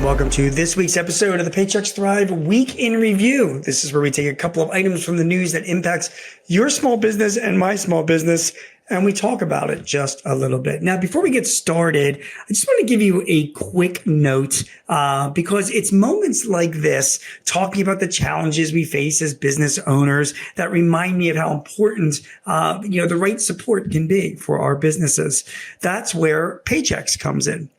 welcome to this week's episode of the Paychex Thrive Week in Review. This is where we take a couple of items from the news that impacts your small business and my small business, and we talk about it just a little bit. Now, before we get started, I just want to give you a quick note because it's moments like this, talking about the challenges we face as business owners, that remind me of how important the right support can be for our businesses. That's where Paychex comes in.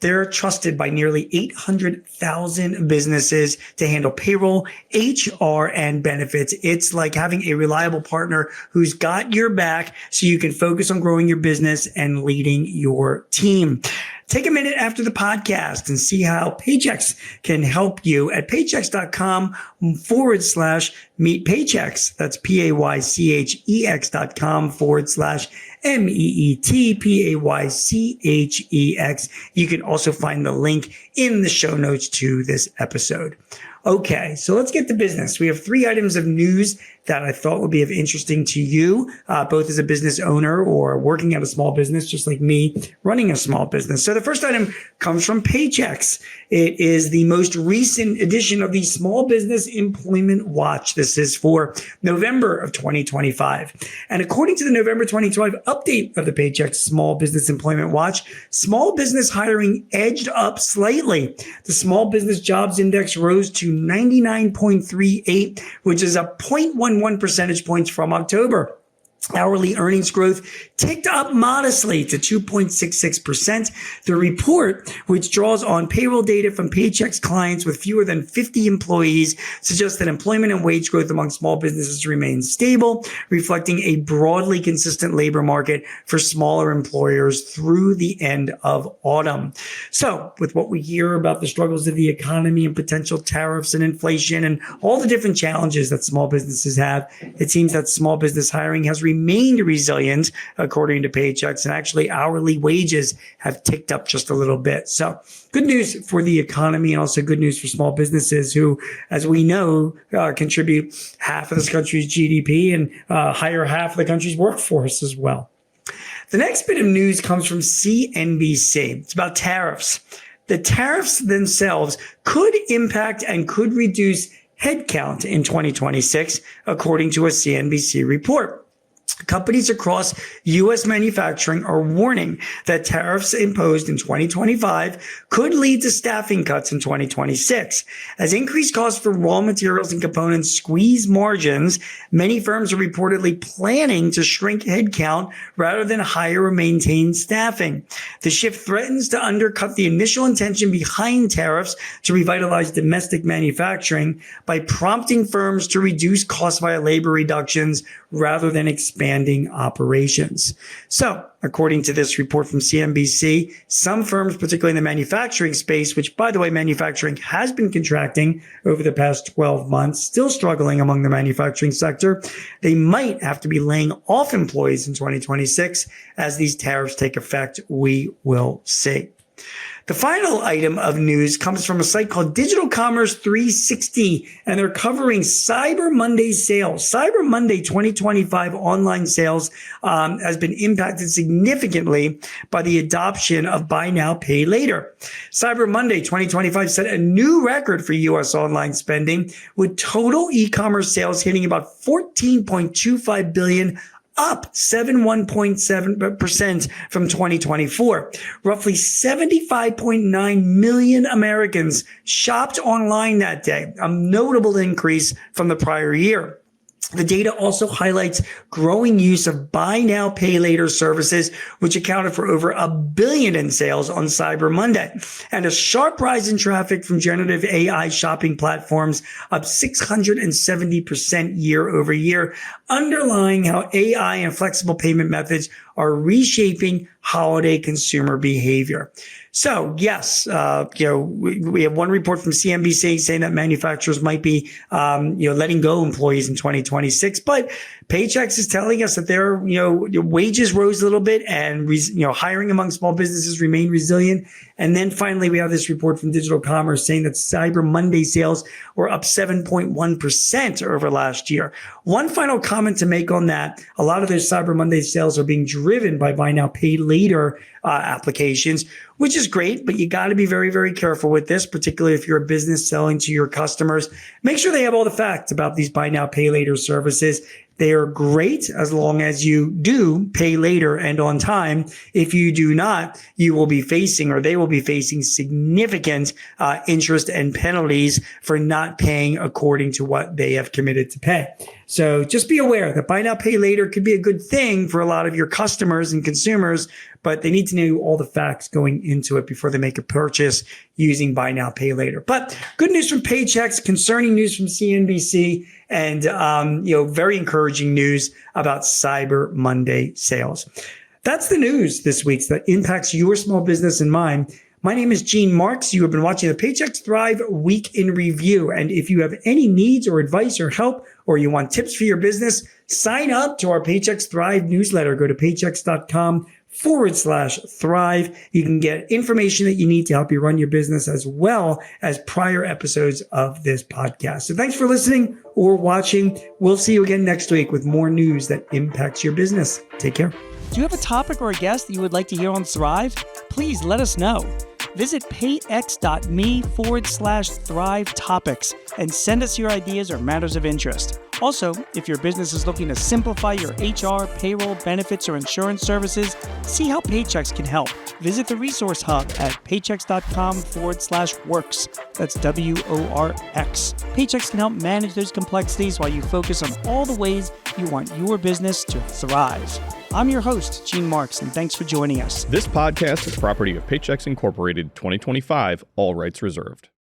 They're trusted by nearly 800,000 businesses to handle payroll, HR, and benefits. It's like having a reliable partner who's got your back so you can focus on growing your business and leading your team. Take a minute after the podcast and see how Paychex can help you at paychex.com/meet Paychex. That's PAYCHEX.com/MEET PAYCHEX. You can also find the link in the show notes to this episode. Okay, so let's get to business. We have 3 items of news that I thought would be of interesting to you, both as a business owner or working at a small business, just like me, running a small business. So the first item comes from Paychex. It is the most recent edition of the Small Business Employment Watch. This is for November of 2025. And according to the November 2025 update of the Paychex Small Business Employment Watch, small business hiring edged up slightly. The Small Business Jobs Index rose to 99.38, which is a 0.11 percentage points from October. Hourly earnings growth ticked up modestly to 2.66%. The report, which draws on payroll data from Paychex clients with fewer than 50 employees, suggests that employment and wage growth among small businesses remains stable, reflecting a broadly consistent labor market for smaller employers through the end of autumn. So, with what we hear about the struggles of the economy and potential tariffs and inflation and all the different challenges that small businesses have, it seems that small business hiring has remained resilient, according to Paychex, and actually hourly wages have ticked up just a little bit. So good news for the economy and also good news for small businesses who, as we know, contribute half of this country's GDP and hire half of the country's workforce as well. The next bit of news comes from CNBC. It's about tariffs. The tariffs themselves could impact and could reduce headcount in 2026, according to a CNBC report. Companies across U.S. manufacturing are warning that tariffs imposed in 2025 could lead to staffing cuts in 2026. As increased costs for raw materials and components squeeze margins, many firms are reportedly planning to shrink headcount rather than hire or maintain staffing. The shift threatens to undercut the initial intention behind tariffs to revitalize domestic manufacturing by prompting firms to reduce costs via labor reductions rather than expanding operations. So, according to this report from CNBC, some firms, particularly in the manufacturing space, which, by the way, manufacturing has been contracting over the past 12 months, still struggling among the manufacturing sector, they might have to be laying off employees in 2026 as these tariffs take effect. We will see. The final item of news comes from a site called Digital Commerce 360, and they're covering Cyber Monday sales. Cyber Monday 2025 online sales has been impacted significantly by the adoption of Buy Now, Pay Later. Cyber Monday 2025 set a new record for U.S. online spending, with total e-commerce sales hitting about $14.25 billion, up 71.7% from 2024. Roughly 75.9 million Americans shopped online that day, a notable increase from the prior year. The data also highlights growing use of buy now, pay later services, which accounted for over $1 billion in sales on Cyber Monday, and a sharp rise in traffic from generative AI shopping platforms, up 670% year over year, underlying how AI and flexible payment methods are reshaping holiday consumer behavior. So yes, we have one report from CNBC saying that manufacturers might be, letting go employees in 2026, but Paychex is telling us that their wages rose a little bit and hiring among small businesses remained resilient. And then finally, we have this report from Digital Commerce saying that Cyber Monday sales were up 7.1% over last year. One final comment to make on that: a lot of those Cyber Monday sales are being driven by buy now, pay later applications, which is great, but you got to be very, very careful with this, particularly if you're a business selling to your customers. Make sure they have all the facts about these buy now, pay later services. They are great as long as you do pay later and on time. If you do not, you will be facing, or they will be facing, significant interest and penalties for not paying according to what they have committed to pay. So just be aware that buy now, pay later could be a good thing for a lot of your customers and consumers, but they need to know all the facts going into it before they make a purchase using buy now, pay later. But good news from Paychex, concerning news from CNBC, and very encouraging news about Cyber Monday sales. That's the news this week that impacts your small business and mine. My name is Gene Marks. You have been watching the Paychex Thrive Week in Review. And if you have any needs or advice or help, or you want tips for your business, sign up to our Paychex Thrive newsletter. Go to paychex.com/thrive. You can get information that you need to help you run your business, as well as prior episodes of this podcast. So thanks for listening or watching. We'll see you again next week with more news that impacts your business. Take care. Do you have a topic or a guest that you would like to hear on Thrive? Please let us know. Visit payx.me/Thrive Topics and send us your ideas or matters of interest. Also, if your business is looking to simplify your HR, payroll, benefits, or insurance services, see how Paychex can help. Visit the resource hub at paychex.com/works. That's WORX. Paychex can help manage those complexities while you focus on all the ways you want your business to thrive. I'm your host, Gene Marks, and thanks for joining us. This podcast is property of Paychex Incorporated 2025, all rights reserved.